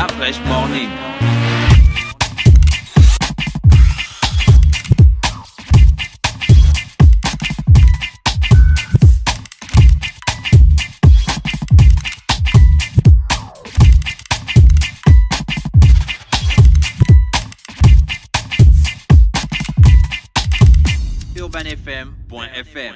Da Fresh Morning. UrbanFM.fm.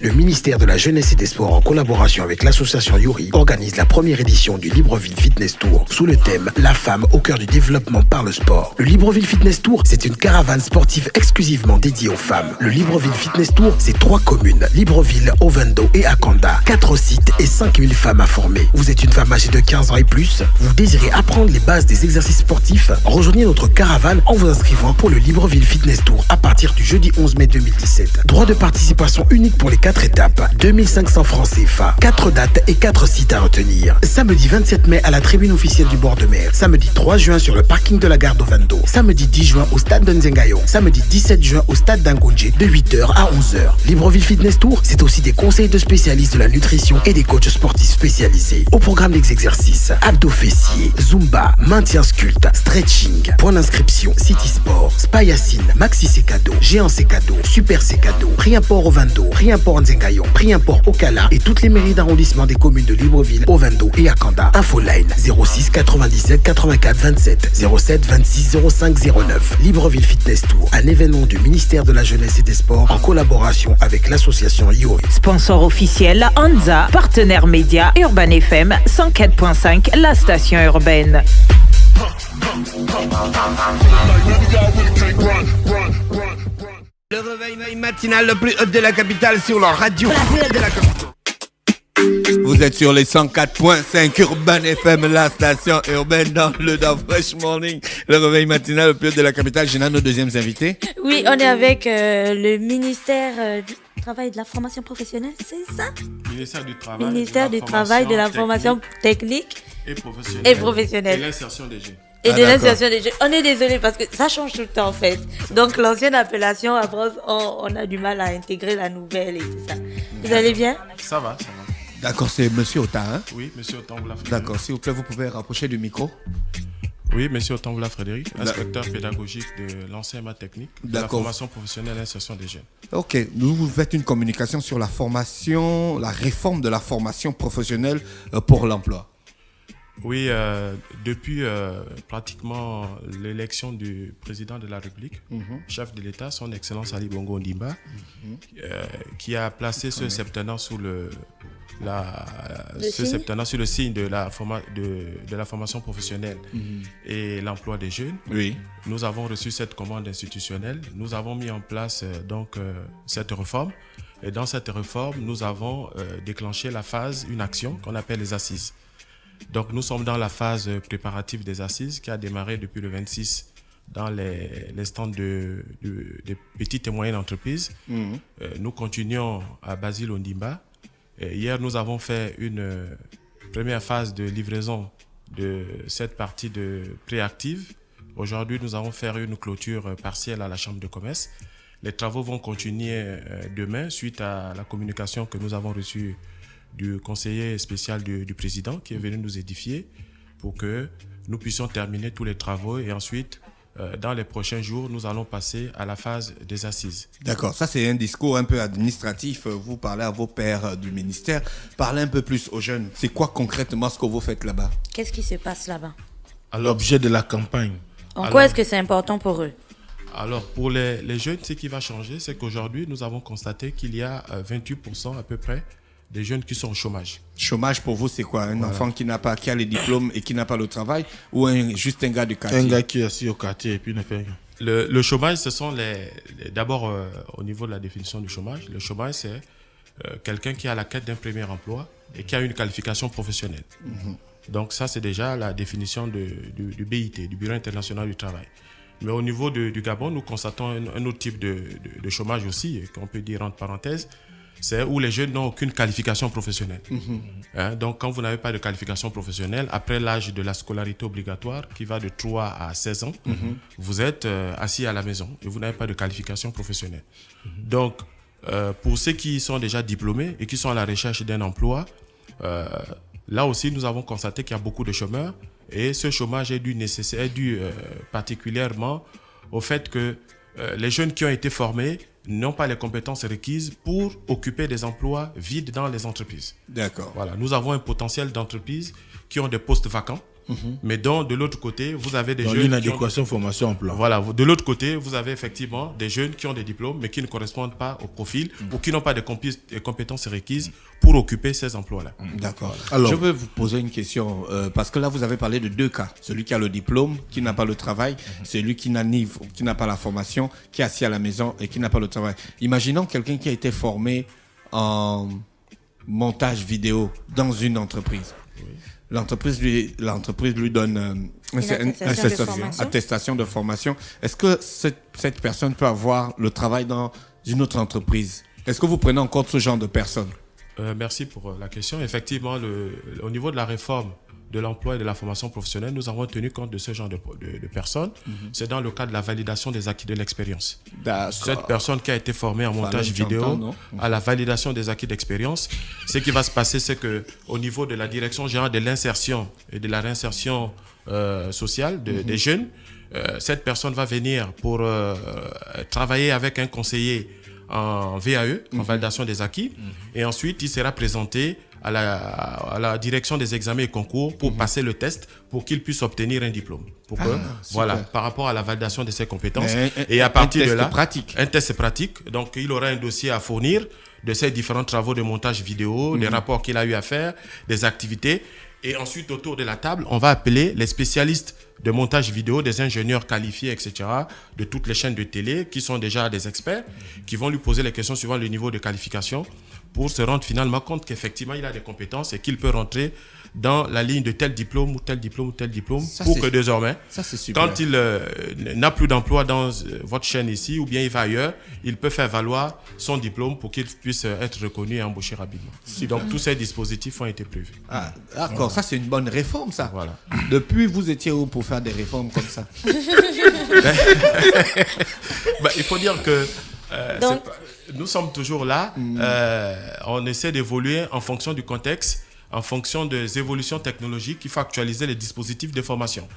Le ministère de la Jeunesse et des Sports, en collaboration avec l'association Yuri, organise la première édition du Libreville Fitness Tour sous le thème « La femme au cœur du développement par le sport ». Le Libreville Fitness Tour, c'est une caravane sportive exclusivement dédiée aux femmes. Le Libreville Fitness Tour, c'est 3 communes, Libreville, Ovendo et Akanda, 4 sites et 5000 femmes à former. Vous êtes une femme âgée de 15 ans et plus, vous désirez apprendre les bases des exercices sportifs, rejoignez notre caravane en vous inscrivant pour le Libreville Fitness Tour à partir du jeudi 11 mai 2017. Droit de participation unique pour les 4 étapes, 2500 francs CFA, 4 dates et 4 sites à retenir. Samedi 27 mai à la tribune officielle du bord de mer. Samedi 3 juin sur le parking de la gare d'Ovendo. Samedi 10 juin au stade de Nzengayo. Samedi 17 juin au stade d'Angonje de 8h à 11h. Libreville Fitness Tour, c'est aussi des conseils de spécialistes de la nutrition et des coachs sportifs spécialisés. Au programme des exercices, abdos fessiers, zumba, maintien sculpte, stretching. Point d'inscription, City Sport, Spayacine, Maxi c'est cadeau, Géant c'est cadeau, Super c'est cadeau, Prix Import Ovendo, Prix Import Nzengayo, Prix Import Okala et toutes les mairies d'arrondissement des communes de Libreville, Ovendo et Akanda. Infoline 06 97 84 27 07 26 05 09. Libreville Fitness Tour, un événement du ministère de la Jeunesse et des Sports en collaboration avec l'association Yuri. Sponsor officiel Anza, partenaire média Urban FM 104.5, la station urbaine. Le réveil matinal le plus haut de la capitale sur la radio. Vous êtes sur les 104.5 Urban FM, la station urbaine dans le Da Fresh Morning. Le réveil matinal le plus haut de la capitale. J'ai nos deuxièmes invités. Oui, on est avec le ministère du Travail et de la formation professionnelle, c'est ça? Ministère du Travail. Ministère du Travail, de la formation technique et professionnelle. Et l'insertion des jeunes. Et de l'insertion des jeunes. On est désolé parce que ça change tout le temps en fait. Donc l'ancienne appellation, après on a du mal à intégrer la nouvelle et tout ça. Vous allez bien? Ça va. D'accord, c'est Monsieur Ota, hein? Oui, Monsieur Otangoula Frédéric. D'accord, s'il vous plaît, vous pouvez rapprocher du micro. Oui, Monsieur Otangoula Frédéric, inspecteur pédagogique de l'enseignement technique, de la formation professionnelle et l'insertion des jeunes. Ok, vous faites une communication sur la formation, la réforme de la formation professionnelle pour l'emploi. Oui, depuis pratiquement l'élection du président de la République, chef de l'État, son Excellence Ali Bongo Ondimba, qui a placé ce septennat sous le signe de la formation professionnelle et l'emploi des jeunes. Oui. Nous avons reçu cette commande institutionnelle. Nous avons mis en place cette réforme. Et dans cette réforme, nous avons déclenché une action qu'on appelle les assises. Donc nous sommes dans la phase préparative des assises qui a démarré depuis le 26 dans les stands des petites et moyennes entreprises. Nous continuons à Basile Ondimba. Hier, nous avons fait une première phase de livraison de cette partie de préactive. Aujourd'hui, nous allons faire une clôture partielle à la Chambre de commerce. Les travaux vont continuer demain suite à la communication que nous avons reçue du conseiller spécial du président qui est venu nous édifier pour que nous puissions terminer tous les travaux et ensuite, dans les prochains jours, nous allons passer à la phase des assises. D'accord, ça c'est un discours un peu administratif. Vous parlez à vos pairs du ministère. Parlez un peu plus aux jeunes. C'est quoi concrètement ce que vous faites là-bas? Qu'est-ce qui se passe là-bas? À l'objet de la campagne. En quoi est-ce que c'est important pour eux? Alors, pour les jeunes, ce qui va changer, c'est qu'aujourd'hui, nous avons constaté qu'il y a 28% à peu près des jeunes qui sont au chômage. Chômage pour vous, c'est quoi? Un enfant qui a les diplômes et qui n'a pas le travail, ou juste un gars du quartier? Un gars qui est assis au quartier et puis ne fait rien. Le chômage, ce sont d'abord au niveau de la définition du chômage, le chômage c'est quelqu'un qui est à la quête d'un premier emploi et qui a une qualification professionnelle. Donc ça, c'est déjà la définition du BIT, du Bureau international du travail. Mais au niveau du Gabon, nous constatons un autre type de chômage aussi, qu'on peut dire entre parenthèses, c'est où les jeunes n'ont aucune qualification professionnelle. Donc quand vous n'avez pas de qualification professionnelle, après l'âge de la scolarité obligatoire, qui va de 3 à 16 ans, vous êtes assis à la maison et vous n'avez pas de qualification professionnelle. Donc, pour ceux qui sont déjà diplômés et qui sont à la recherche d'un emploi, là aussi, nous avons constaté qu'il y a beaucoup de chômeurs et ce chômage est dû particulièrement au fait que les jeunes qui ont été formés n'ont pas les compétences requises pour occuper des emplois vides dans les entreprises. D'accord. Voilà, nous avons un potentiel d'entreprises qui ont des postes vacants, mais dont de l'autre côté, vous avez des jeunes l'inadéquation formation-emploi. Voilà, de l'autre côté, vous avez effectivement des jeunes qui ont des diplômes, mais qui ne correspondent pas au profil ou qui n'ont pas des compétences requises pour occuper ces emplois-là. D'accord. Alors, je veux vous poser une question, parce que là, vous avez parlé de 2 cas. Celui qui a le diplôme, qui n'a pas le travail, celui qui n'a pas la formation, qui est assis à la maison et qui n'a pas le travail. Imaginons quelqu'un qui a été formé en montage vidéo dans une entreprise. L'entreprise lui donne une attestation de formation. Est-ce que cette personne peut avoir le travail dans une autre entreprise? Est-ce que vous prenez en compte ce genre de personnes? Merci pour la question. Effectivement, au niveau de la réforme de l'emploi et de la formation professionnelle, nous avons tenu compte de ce genre de personnes. C'est dans le cadre de la validation des acquis de l'expérience. Cette personne qui a été formée en montage vidéo, à la validation des acquis d'expérience, ce qui va se passer, c'est qu'au niveau de la direction générale de l'insertion et de la réinsertion sociale des jeunes, cette personne va venir pour travailler avec un conseiller en VAE, en validation des acquis, et ensuite il sera présenté à la direction des examens et concours pour passer le test pour qu'il puisse obtenir un diplôme. Voilà, par rapport à la validation de ses compétences. Et à partir de là, un test pratique. Donc, il aura un dossier à fournir de ses différents travaux de montage vidéo, des rapports qu'il a eu à faire, des activités. Et ensuite, autour de la table, on va appeler les spécialistes de montage vidéo, des ingénieurs qualifiés, etc., de toutes les chaînes de télé, qui sont déjà des experts, qui vont lui poser les questions suivant le niveau de qualification, pour se rendre finalement compte qu'effectivement, il a des compétences et qu'il peut rentrer dans la ligne de tel diplôme ou tel diplôme ou tel diplôme, pour que désormais, quand il n'a plus d'emploi dans votre chaîne ici, ou bien il va ailleurs, il peut faire valoir son diplôme pour qu'il puisse être reconnu et embauché rapidement. Donc, tous ces dispositifs ont été prévus. Ah, d'accord, ça c'est une bonne réforme, ça. Voilà. Depuis, vous étiez où pour faire des réformes comme ça? Il faut dire que nous sommes toujours là. On essaie d'évoluer en fonction du contexte, en fonction des évolutions technologiques. Il faut actualiser les dispositifs de formation.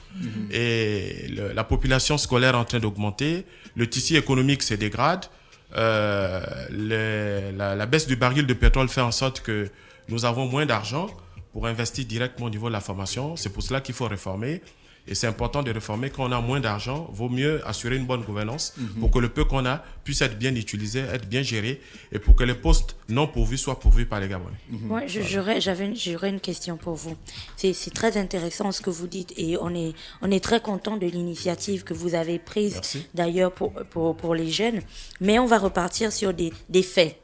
Et la population scolaire est en train d'augmenter, le tissu économique se dégrade, la baisse du baril de pétrole fait en sorte que nous avons moins d'argent pour investir directement au niveau de la formation. C'est pour cela qu'il faut réformer. Et c'est important de réformer. Quand on a moins d'argent, vaut mieux assurer une bonne gouvernance pour que le peu qu'on a puisse être bien utilisé, être bien géré, et pour que les postes non pourvus soient pourvus par les Gabonais. Moi, j'aurais une question pour vous. C'est très intéressant ce que vous dites, et on est très content de l'initiative que vous avez prise, d'ailleurs, pour les jeunes. Mais on va repartir sur des faits.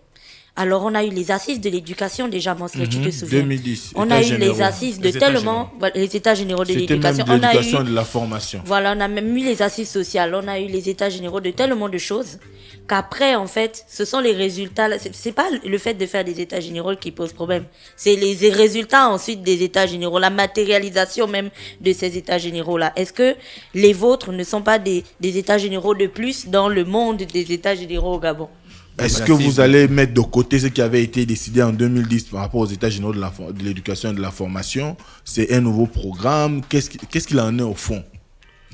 Alors, on a eu les assises de l'éducation, déjà, Monsle, tu te souviens? 2010. On a eu les assises de tellement... Les états généraux de l'éducation. C'était même de l'éducation et de la formation. Voilà, on a même eu les assises sociales. On a eu les états généraux de tellement de choses qu'après, en fait, ce sont les résultats. C'est pas le fait de faire des états généraux qui pose problème. C'est les résultats ensuite des états généraux, la matérialisation même de ces états généraux-là. Est-ce que les vôtres ne sont pas des états généraux de plus dans le monde des états généraux au Gabon? Est-ce que vous allez mettre de côté ce qui avait été décidé en 2010 par rapport aux états généraux de l'éducation et de la formation? C'est un nouveau programme. Qu'est-ce qu'il en est au fond?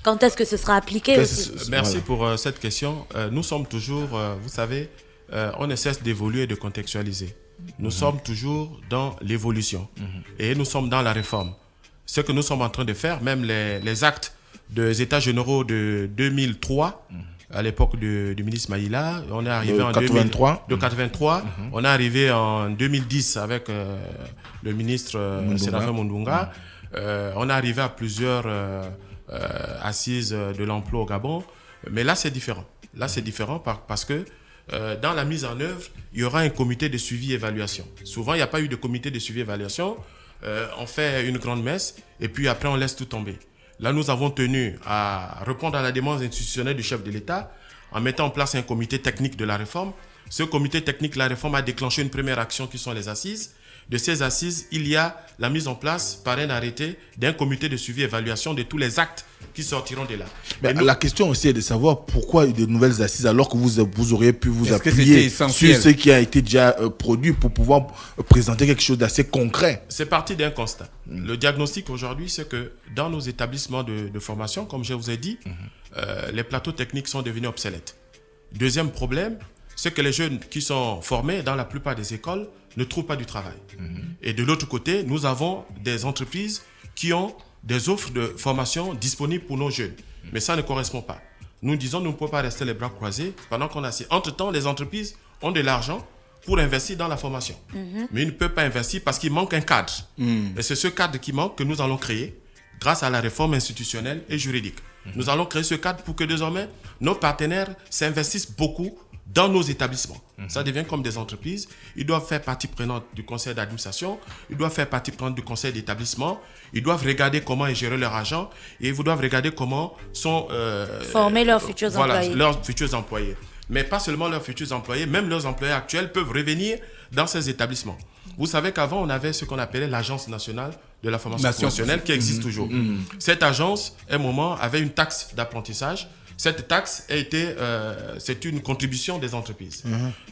Quand est-ce que ce sera appliqué aussi? Merci pour cette question. Nous sommes toujours, vous savez, on ne cesse d'évoluer et de contextualiser. Nous sommes toujours dans l'évolution et nous sommes dans la réforme. Ce que nous sommes en train de faire, même les actes des états généraux de 2003, à l'époque du ministre Maïla, on est arrivé en 83. De 83, on est arrivé en 2010 avec le ministre Séraphin Mundunga. On est arrivé à plusieurs assises de l'emploi au Gabon, mais là c'est différent. Là c'est différent parce que dans la mise en œuvre, il y aura un comité de suivi-évaluation. Souvent, il n'y a pas eu de comité de suivi-évaluation. On fait une grande messe et puis après, on laisse tout tomber. Là, nous avons tenu à répondre à la demande institutionnelle du chef de l'État en mettant en place un comité technique de la réforme. Ce comité technique de la réforme a déclenché une première action qui sont les assises. De ces assises, il y a la mise en place par un arrêté d'un comité de suivi-évaluation de tous les actes qui sortiront de là. Mais la question aussi est de savoir pourquoi de nouvelles assises alors que vous auriez pu vous appuyer sur ce qui a été déjà produit pour pouvoir présenter quelque chose d'assez concret. C'est parti d'un constat. Le diagnostic aujourd'hui, c'est que dans nos établissements de formation, comme je vous ai dit, les plateaux techniques sont devenus obsolètes. Deuxième problème, c'est que les jeunes qui sont formés dans la plupart des écoles ne trouvent pas du travail. Et de l'autre côté, nous avons des entreprises qui ont des offres de formation disponibles pour nos jeunes. Mais ça ne correspond pas. Nous disons, nous ne pouvons pas rester les bras croisés pendant qu'on a... Entre-temps, les entreprises ont de l'argent pour investir dans la formation. Mais ils ne peuvent pas investir parce qu'il manque un cadre. Et c'est ce cadre qui manque que nous allons créer grâce à la réforme institutionnelle et juridique. Nous allons créer ce cadre pour que désormais, nos partenaires s'investissent beaucoup dans nos établissements. Ça devient comme des entreprises. Ils doivent faire partie prenante du conseil d'administration, ils doivent faire partie prenante du conseil d'établissement, ils doivent regarder comment ils gèrent leur argent et ils doivent regarder comment sont... former leurs futurs employés. Leurs futurs employés. Mais pas seulement leurs futurs employés, même leurs employés actuels peuvent revenir dans ces établissements. Vous savez qu'avant, on avait ce qu'on appelait l'Agence nationale de la formation professionnelle qui existe toujours. Cette agence, à un moment, avait une taxe d'apprentissage. Cette taxe c'est une contribution des entreprises.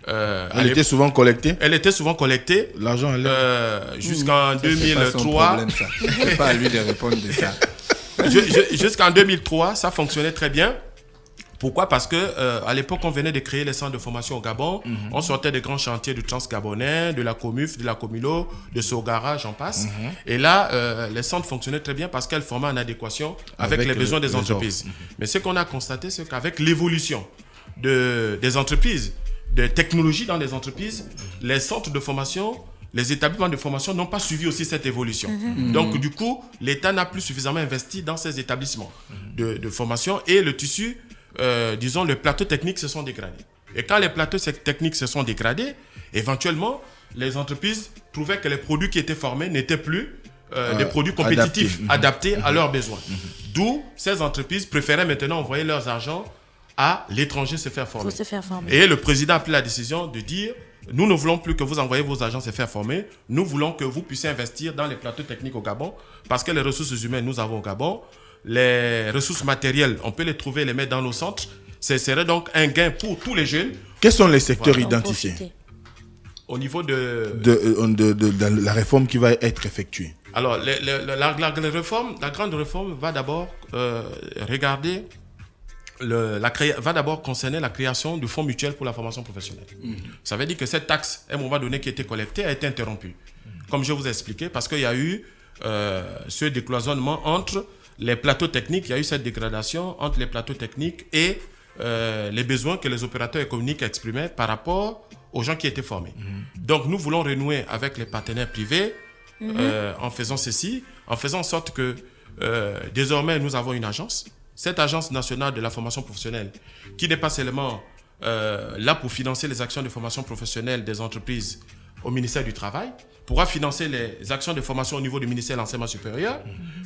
Elle était souvent collectée. Elle était souvent collectée. L'argent, jusqu'en 2003. C'est pas à lui de répondre de ça. Jusqu'en 2003, ça fonctionnait très bien. Pourquoi? Parce que à l'époque, on venait de créer les centres de formation au Gabon. On sortait des grands chantiers du Transgabonais, de la Comuf, de la Comulo, de Sogara, j'en passe. Et là, les centres fonctionnaient très bien parce qu'elles formaient en adéquation avec les besoins des entreprises. Mais ce qu'on a constaté, c'est qu'avec l'évolution des entreprises, des technologies dans les entreprises, les centres de formation, les établissements de formation n'ont pas suivi aussi cette évolution. Donc, du coup, l'État n'a plus suffisamment investi dans ces établissements de formation et le tissu... disons, les plateaux techniques se sont dégradés. Et quand les plateaux techniques se sont dégradés, éventuellement, les entreprises trouvaient que les produits qui étaient formés n'étaient plus des produits compétitifs, adaptés à leurs besoins. D'où ces entreprises préféraient maintenant envoyer leurs argents à l'étranger se faire former. Et le président a pris la décision de dire, nous ne voulons plus que vous envoyez vos agents se faire former, nous voulons que vous puissiez investir dans les plateaux techniques au Gabon, parce que les ressources humaines, nous avons au Gabon. Les ressources matérielles, on peut les trouver, les mettre dans nos centres. Ce serait donc un gain pour tous les jeunes. Quels sont les secteurs identifiés au niveau de la réforme qui va être effectuée? Alors, la grande réforme va d'abord regarder, va d'abord concerner la création du fonds mutuel pour la formation professionnelle. Ça veut dire que cette taxe, à un moment donné qui a été collectée, a été interrompue. Comme je vous ai expliqué, parce qu'il y a eu ce décloisonnement entre les plateaux techniques, il y a eu cette dégradation entre les plateaux techniques et les besoins que les opérateurs économiques exprimaient par rapport aux gens qui étaient formés. Donc, nous voulons renouer avec les partenaires privés en faisant ceci, en faisant en sorte que désormais, nous avons une agence, cette agence nationale de la formation professionnelle, qui n'est pas seulement là pour financer les actions de formation professionnelle des entreprises au ministère du Travail, pourra financer les actions de formation au niveau du ministère de l'Enseignement supérieur,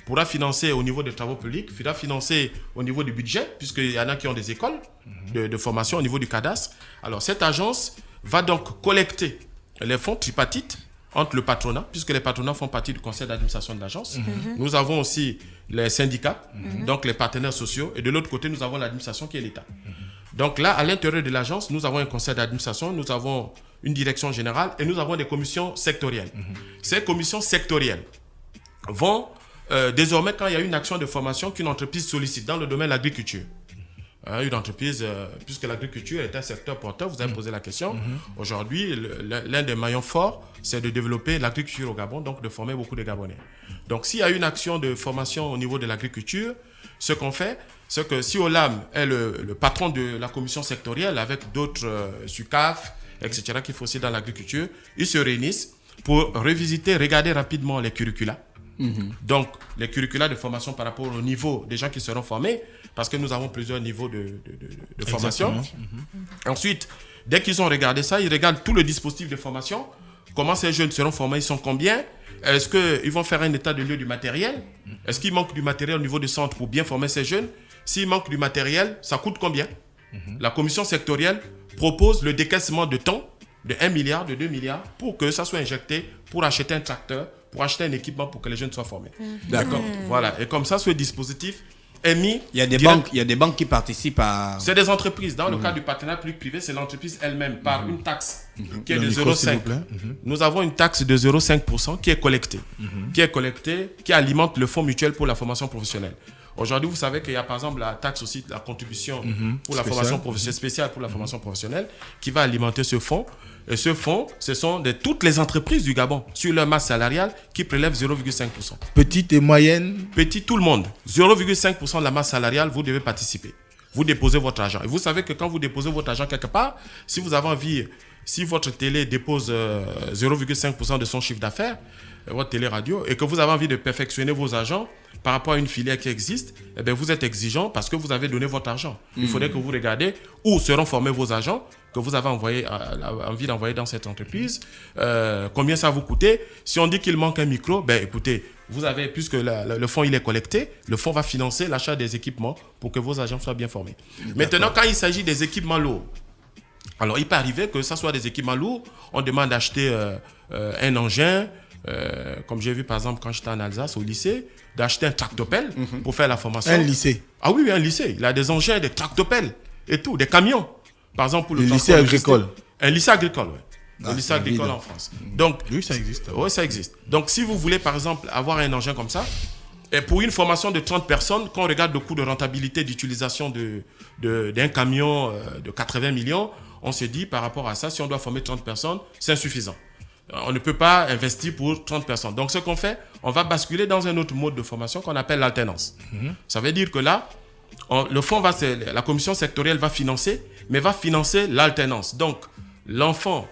pourra financer au niveau des travaux publics, pourra financer au niveau du budget, puisqu'il y en a qui ont des écoles de formation au niveau du cadastre. Alors, cette agence va donc collecter les fonds tripartites entre le patronat, puisque les patronats font partie du conseil d'administration de l'agence. Nous avons aussi les syndicats, donc les partenaires sociaux, et de l'autre côté, nous avons l'administration qui est l'État. Donc là, à l'intérieur de l'agence, nous avons un conseil d'administration, nous avons une direction générale et nous avons des commissions sectorielles. Ces commissions sectorielles vont désormais, quand il y a une action de formation qu'une entreprise sollicite dans le domaine de l'agriculture, une entreprise, puisque l'agriculture est un secteur porteur, vous avez posé la question. Aujourd'hui, l'un des maillons forts, c'est de développer l'agriculture au Gabon, donc de former beaucoup de Gabonais. Donc, s'il y a une action de formation au niveau de l'agriculture, ce qu'on fait, c'est que si Olam est le patron de la commission sectorielle avec d'autres SUCAF, etc., qu'il faut aussi dans l'agriculture, ils se réunissent pour revisiter, regarder rapidement les curricula Donc, les curricula de formation par rapport au niveau des gens qui seront formés, parce que nous avons plusieurs niveaux de formation. Ensuite, dès qu'ils ont regardé ça, ils regardent tout le dispositif de formation, comment ces jeunes seront formés, ils sont combien, est-ce qu'ils vont faire un état de lieu du matériel, est-ce qu'il manque du matériel au niveau du centre pour bien former ces jeunes, s'il manque du matériel, ça coûte combien. La commission sectorielle propose le décaissement de temps de 1 milliard, de 2 milliards, pour que ça soit injecté pour acheter un tracteur, pour acheter un équipement pour que les jeunes soient formés. D'accord. Voilà. Et comme ça, ce dispositif est mis... Il y a des banques qui participent à... C'est des entreprises. Dans le cas du partenariat public-privé, c'est l'entreprise elle-même par une taxe qui est de 0,5. Nous avons une taxe de 0,5% qui est collectée. Qui alimente le fonds mutuel pour la formation professionnelle. Aujourd'hui, vous savez qu'il y a par exemple la taxe aussi, la contribution pour la formation professionnelle, spéciale pour la formation professionnelle, qui va alimenter ce fonds. Et ce fonds, ce sont de toutes les entreprises du Gabon, sur leur masse salariale, qui prélèvent 0,5%. Petite et moyenne? Petit, tout le monde. 0,5% de la masse salariale, vous devez participer. Vous déposez votre argent. Et vous savez que quand vous déposez votre argent quelque part, si vous avez envie, si votre télé dépose 0,5% de son chiffre d'affaires, votre télé-radio, et que vous avez envie de perfectionner vos agents par rapport à une filière qui existe, eh bien, vous êtes exigeant parce que vous avez donné votre argent. Il faudrait que vous regardez où seront formés vos agents que vous avez envie d'envoyer dans cette entreprise, combien ça va vous coûter. Si on dit qu'il manque un micro, ben écoutez, vous avez, puisque le fonds il est collecté, le fonds va financer l'achat des équipements pour que vos agents soient bien formés. Maintenant, quand il s'agit des équipements lourds, alors il peut arriver que ça soit des équipements lourds, on demande d'acheter un engin, comme j'ai vu par exemple quand j'étais en Alsace au lycée, d'acheter un tractopelle pour faire la formation. Un lycée? Ah oui, un lycée. Il a des engins, des tractopelles et tout, des camions. Par exemple, pour le lycée agricole. Un lycée agricole, oui. Un lycée agricole en France. Donc, oui, ça existe. Oui, ça existe. Donc, si vous voulez, par exemple, avoir un engin comme ça, et pour une formation de 30 personnes, quand on regarde le coût de rentabilité d'utilisation d'un camion de 80 millions, on se dit, par rapport à ça, si on doit former 30 personnes, c'est insuffisant. On ne peut pas investir pour 30 personnes. Donc, ce qu'on fait, on va basculer dans un autre mode de formation qu'on appelle l'alternance. Ça veut dire que là, le fonds la commission sectorielle va financer, mais va financer l'alternance. Donc, l'enfant,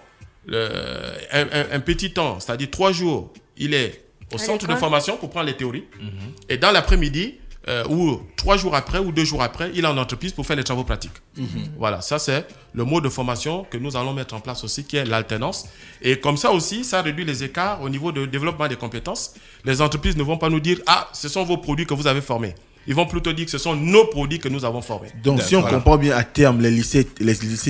un petit temps, c'est-à-dire 3 jours, il est au centre de formation pour prendre les théories. Et dans l'après-midi, ou 3 jours après, ou 2 jours après, il est en entreprise pour faire les travaux pratiques. Voilà, ça c'est le mode de formation que nous allons mettre en place aussi, qui est l'alternance. Et comme ça aussi, ça réduit les écarts au niveau de développement des compétences. Les entreprises ne vont pas nous dire « Ah, ce sont vos produits que vous avez formés ». Ils vont plutôt dire que ce sont nos produits que nous avons formés. Donc, si on comprend bien à terme, les lycées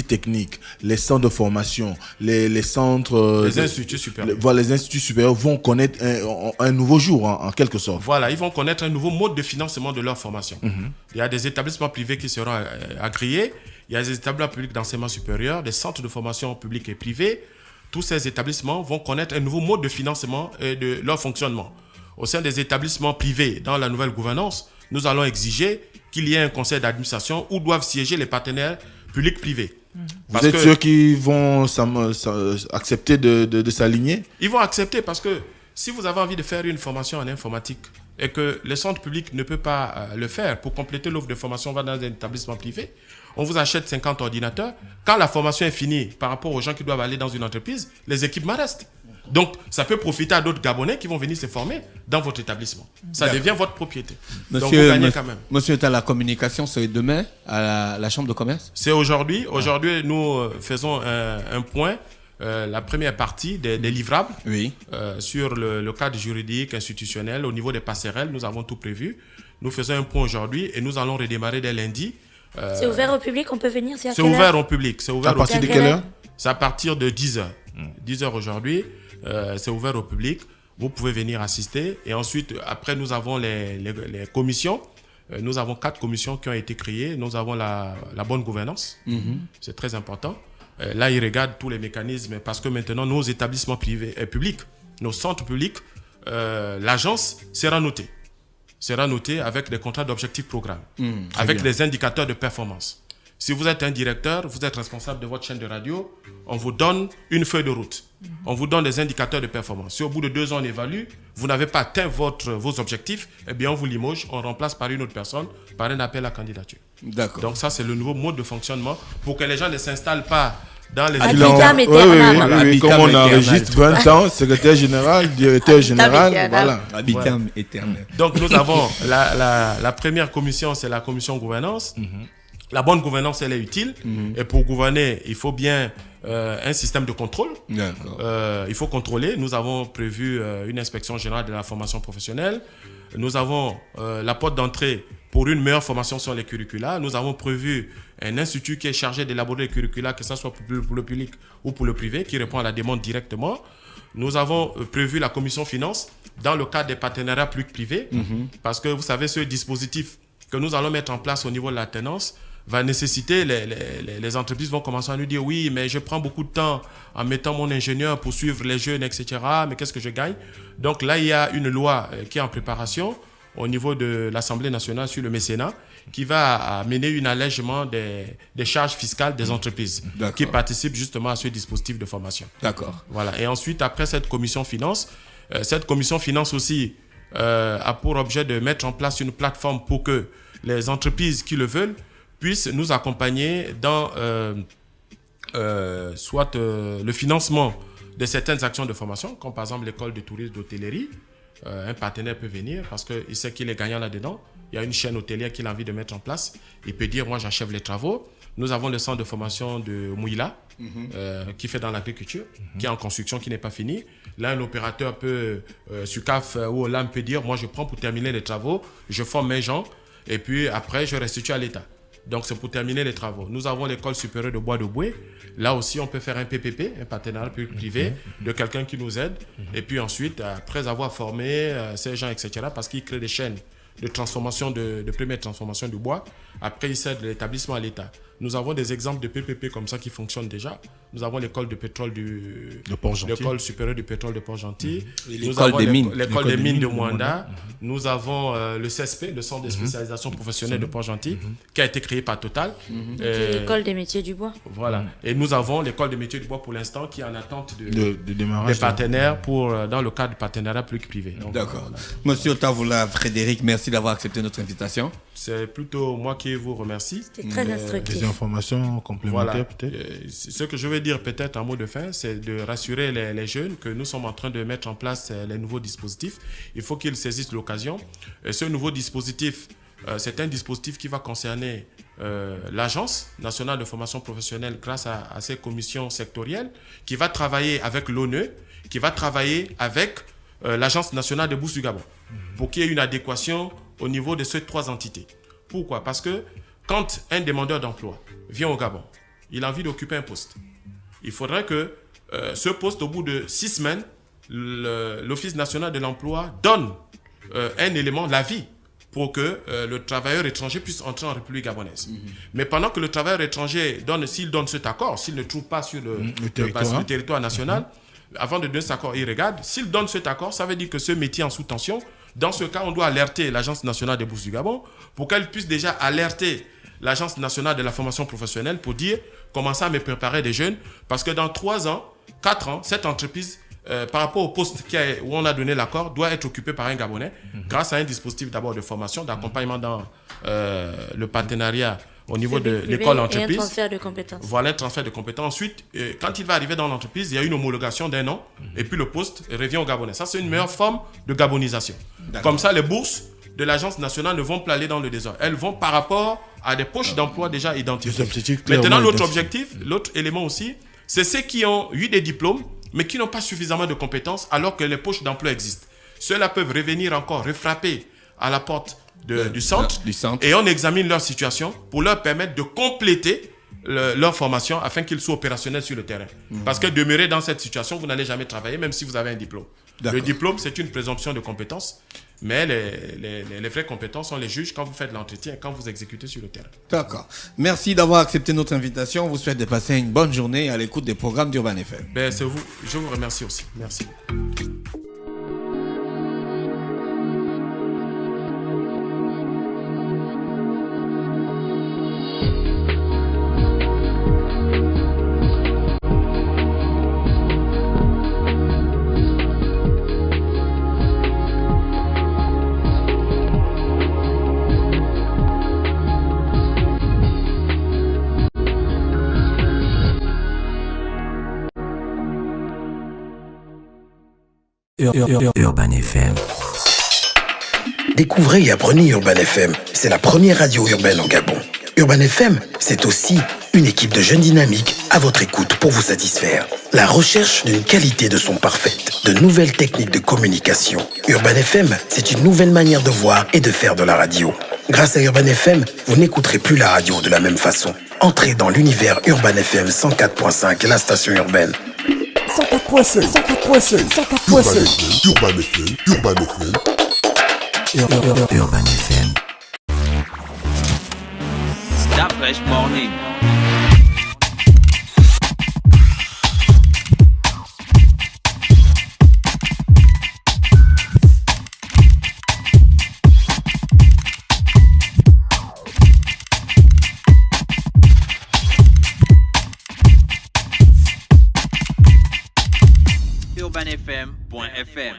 techniques, les centres de formation, les centres... les instituts supérieurs. Les instituts supérieurs vont connaître un nouveau jour, en quelque sorte. Voilà, ils vont connaître un nouveau mode de financement de leur formation. Il y a des établissements privés qui seront agréés. Il y a des établissements publics d'enseignement supérieur, des centres de formation publics et privés. Tous ces établissements vont connaître un nouveau mode de financement et de leur fonctionnement. Au sein des établissements privés, dans la nouvelle gouvernance, nous allons exiger qu'il y ait un conseil d'administration où doivent siéger les partenaires publics-privés. Vous êtes sûr qu'ils vont accepter de s'aligner? Ils vont accepter parce que si vous avez envie de faire une formation en informatique et que le centre public ne peut pas le faire, pour compléter l'offre de formation, on va dans un établissement privé, on vous achète 50 ordinateurs. Quand la formation est finie, par rapport aux gens qui doivent aller dans une entreprise, les équipements restent. Donc, ça peut profiter à d'autres Gabonais qui vont venir se former dans votre établissement. Ça devient votre propriété. Donc, vous gagnez quand même. Monsieur, la communication, c'est demain à la Chambre de commerce? C'est aujourd'hui. Aujourd'hui, nous faisons un point, la première partie des livrables sur le cadre juridique, institutionnel. Au niveau des passerelles, nous avons tout prévu. Nous faisons un point aujourd'hui et nous allons redémarrer dès lundi. C'est ouvert au public, on peut venir? C'est ouvert au public. C'est ouvert à partir de quelle heure? C'est à partir de 10h. 10h aujourd'hui. C'est ouvert au public. Vous pouvez venir assister. Et ensuite, après, nous avons les commissions. Nous avons 4 commissions qui ont été créées. Nous avons la bonne gouvernance. C'est très important. Là, ils regardent tous les mécanismes parce que maintenant, nos établissements privés et publics, nos centres publics, l'agence sera notée. Sera notée avec des contrats d'objectifs programme, avec des indicateurs de performance. Si vous êtes un directeur, vous êtes responsable de votre chaîne de radio, on vous donne une feuille de route. On vous donne des indicateurs de performance. Si au bout de 2 ans, on évalue, vous n'avez pas atteint vos objectifs, eh bien, on vous limoge, on remplace par une autre personne, par un appel à candidature. D'accord. Donc ça, c'est le nouveau mode de fonctionnement pour que les gens ne s'installent pas dans les À Il a- vitam oui, aeternam. oui, comme on enregistre 20 ans, secrétaire général, directeur général, aeternam. voilà. Habitam éternel. Donc nous avons la première commission, c'est la commission gouvernance. La bonne gouvernance, elle est utile. Et pour gouverner, il faut bien un système de contrôle. D'accord. Il faut contrôler. Nous avons prévu une inspection générale de la formation professionnelle. Nous avons la porte d'entrée pour une meilleure formation sur les curricula. Nous avons prévu un institut qui est chargé d'élaborer les curricula, que ce soit pour le public ou pour le privé, qui répond à la demande directement. Nous avons prévu la commission finance dans le cadre des partenariats publics-privés, parce que vous savez, ce dispositif que nous allons mettre en place au niveau de l'alternance va nécessiter, les entreprises vont commencer à nous dire oui, mais je prends beaucoup de temps en mettant mon ingénieur pour suivre les jeunes, etc. Mais qu'est-ce que je gagne? Donc là, il y a une loi qui est en préparation au niveau de l'Assemblée nationale sur le mécénat qui va amener un allègement des charges fiscales des entreprises qui participent justement à ce dispositif de formation. D'accord. Voilà. Et ensuite, après cette commission finance aussi a pour objet de mettre en place une plateforme pour que les entreprises qui le veulent puissent nous accompagner dans le financement de certaines actions de formation, comme par exemple l'école de tourisme d'hôtellerie. Un partenaire peut venir parce qu'il sait qu'il est gagnant là-dedans. Il y a une chaîne hôtelière qu'il a envie de mettre en place. Il peut dire, moi j'achève les travaux. Nous avons le centre de formation de Mouila, qui fait dans l'agriculture, qui est en construction, qui n'est pas fini. Là, un opérateur peut, SUCAF ou OLAM peut dire, moi je prends pour terminer les travaux, je forme mes gens, et puis après je restitue à l'État. Donc c'est pour terminer les travaux. Nous avons l'école supérieure de Bois de Boué. Là aussi, on peut faire un PPP, un partenariat public-privé, de quelqu'un qui nous aide. Et puis ensuite, après avoir formé ces gens, etc., parce qu'ils créent des chaînes de transformation, de première transformation du bois, après ils cèdent l'établissement à l'État. Nous avons des exemples de PPP comme ça qui fonctionnent déjà. Nous avons l'école de pétrole l'école supérieure du pétrole de Port-Gentil. L'école des mines. L'école des mines de Mwanda. Nous avons le CSP, le centre de spécialisation professionnelle de Port-Gentil, qui a été créé par Total. L'école des métiers du bois. Voilà. Et nous avons l'école des métiers du bois pour l'instant qui est en attente de démarrage des partenaires dans le cadre du partenariat public-privé. D'accord. Voilà. Monsieur Otavoula Frédéric, merci d'avoir accepté notre invitation. C'est plutôt moi qui vous remercie. C'était très instructif. Des informations complémentaires peut-être. Ce que je vais dire peut-être en mot de fin, c'est de rassurer les jeunes que nous sommes en train de mettre en place les nouveaux dispositifs. Il faut qu'ils saisissent l'occasion. Ce nouveau dispositif, c'est un dispositif qui va concerner l'Agence nationale de formation professionnelle grâce à ses commissions sectorielles, qui va travailler avec l'ONU, qui va travailler avec l'Agence nationale des bourses du Gabon, pour qu'il y ait une adéquation au niveau de ces trois entités. Pourquoi? Parce que quand un demandeur d'emploi vient au Gabon, il a envie d'occuper un poste. Il faudrait que ce poste, au bout de 6 semaines, l'Office national de l'emploi donne un élément, l'avis, pour que le travailleur étranger puisse entrer en République gabonaise. Mais pendant que le travailleur étranger s'il donne cet accord, s'il ne trouve pas sur le territoire national, avant de donner cet accord, il regarde. S'il donne cet accord, ça veut dire que ce métier est en sous-tension. Dans ce cas, on doit alerter l'Agence nationale des bourses du Gabon pour qu'elle puisse déjà alerter l'Agence nationale de la formation professionnelle pour dire commencer à me préparer des jeunes. Parce que dans 3 ans, 4 ans, cette entreprise, par rapport au poste où on a donné l'accord, doit être occupée par un Gabonais grâce à un dispositif d'abord de formation, d'accompagnement dans le partenariat au niveau de l'école-entreprise. Et un transfert de compétences. Voilà, un transfert de compétences. Ensuite, quand il va arriver dans l'entreprise, il y a une homologation d'1 an et puis le poste revient au Gabonais. Ça, c'est une meilleure forme de gabonisation. Comme ça, les bourses de l'Agence nationale ne vont pas aller dans le désordre. Elles vont par rapport à des poches d'emploi déjà identifiées. Maintenant, l'autre objectif, l'autre élément aussi, c'est ceux qui ont eu des diplômes, mais qui n'ont pas suffisamment de compétences alors que les poches d'emploi existent. Ceux-là peuvent revenir encore, refrapper à la porte du centre et on examine leur situation pour leur permettre de compléter leur formation afin qu'ils soient opérationnels sur le terrain. Parce que demeurer dans cette situation, vous n'allez jamais travailler même si vous avez un diplôme. Le diplôme, c'est une présomption de compétence, mais les vraies compétences, on les juge quand vous faites l'entretien et quand vous exécutez sur le terrain. D'accord. Merci d'avoir accepté notre invitation. On vous souhaite de passer une bonne journée à l'écoute des programmes d'Urban FM. C'est vous. Je vous remercie aussi. Merci. Urban FM. Découvrez et apprenez Urban FM. C'est la première radio urbaine au Gabon. Urban FM, c'est aussi une équipe de jeunes dynamiques à votre écoute pour vous satisfaire. La recherche d'une qualité de son parfaite, de nouvelles techniques de communication. Urban FM, c'est une nouvelle manière de voir et de faire de la radio. Grâce à Urban FM, vous n'écouterez plus la radio de la même façon. Entrez dans l'univers Urban FM 104.5, la station urbaine. 104.5, 104.5, 104.5. Urban FM, Urban FM. Urban FM. Stop Fresh Morning. UrbanFM.fm